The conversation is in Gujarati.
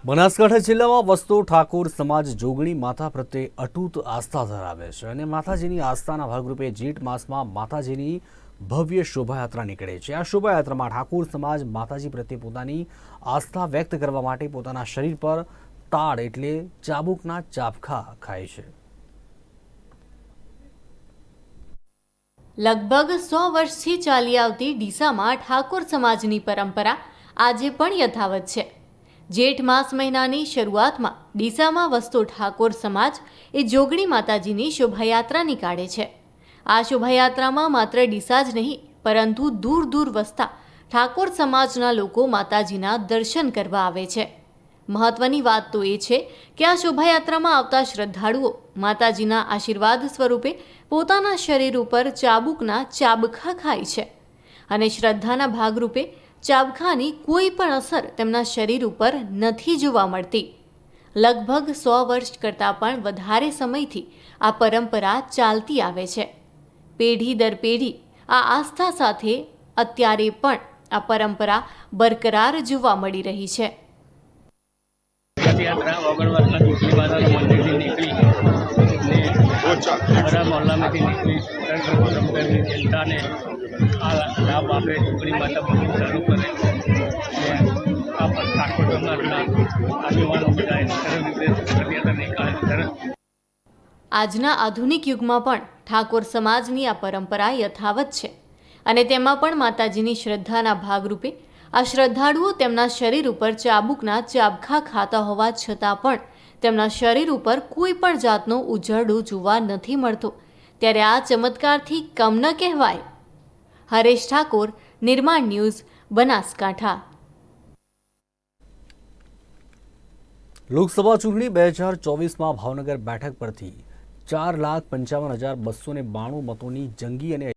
બનાસકાંઠા જિલ્લામાં વસતો ઠાકોર સમાજ જોગણી માતા પ્રત્યે અતૂટ આસ્થા ધરાવે છે અને માતાજીની આસ્થાના ભાગરૂપે જેઠ માસમાં માતાજીની ભવ્ય શોભાયાત્રા નીકળે છે। આ શોભાયાત્રામાં ઠાકોર સમાજ માતાજી પ્રત્યે પોતાની આસ્થા વ્યક્ત કરવા માટે પોતાના શરીર પર તાડ એટલે ચાબુકના ચાબખા ખાય છે। લગભગ 100 વર્ષથી ચાલી આવતી ડીસામાં ઠાકોર સમાજની પરંપરા આજે પણ યથાવત છે। જેઠ માસ મહિનાની શરૂઆતમાં ડીસામાં વસતો ઠાકોર સમાજ એ જોગણી માતાજીની શોભાયાત્રા નીકાળે છે। આ શોભાયાત્રામાં માત્ર ડીસા જ નહીં પરંતુ દૂર દૂર વસતા ઠાકોર સમાજના લોકો માતાજીના દર્શન કરવા આવે છે। મહત્વની વાત તો એ છે કે આ શોભાયાત્રામાં આવતા શ્રદ્ધાળુઓ માતાજીના આશીર્વાદ સ્વરૂપે પોતાના શરીર ઉપર ચાબુકના ચાબખા ખાય છે અને શ્રદ્ધાના ભાગરૂપે ચાબખાની કોઈ પણ અસર તેમના શરીર ઉપર નથી જોવા મળતી। લગભગ 100 વર્ષ કરતાં પણ વધારે સમયથી આ પરંપરા ચાલતી આવે છે। પેઢી દર પેઢી આ આસ્થા સાથે અત્યારે પણ આ પરંપરા બરકરાર જોવા મળી રહી છે। यात्रा ओगणवासना जोगणी माताના મંદિરથી નીકળી અને બધા મોહલ્લામાંથી નીકળી રંગની જનતાને આ લાભ આપે જોગણી માતા મંદિર ચાલુ કરે આ પણ ઠાકોર સમાજના આગેવાનો બધા સરળ રીતે પદયાત્રા નીકાળે છે। આજના આધુનિક યુગમાં પણ ઠાકોર સમાજની આ પરંપરા યથાવત છે અને તેમાં પણ માતાજીની શ્રદ્ધાના ભાગરૂપે આ શ્રદ્ધાળુઓ તેમના શરીર ઉપર ચાબુકના ચાબખા ખાતા હોવા છતાં પણ તેમના શરીર ઉપર કોઈ પણ જાતનો ઉજરડો જોવા નથી મળતો, ત્યારે આ ચમત્કારથી કમ ન કહેવાય। હરેશ ઠાકોર, નિર્માણ ન્યૂઝ, બનાસકાંઠા। લોકસભા ચૂંટણી 2024માં ભાવનગર બેઠક પરથી 4,55,292 મતોની જંગી અને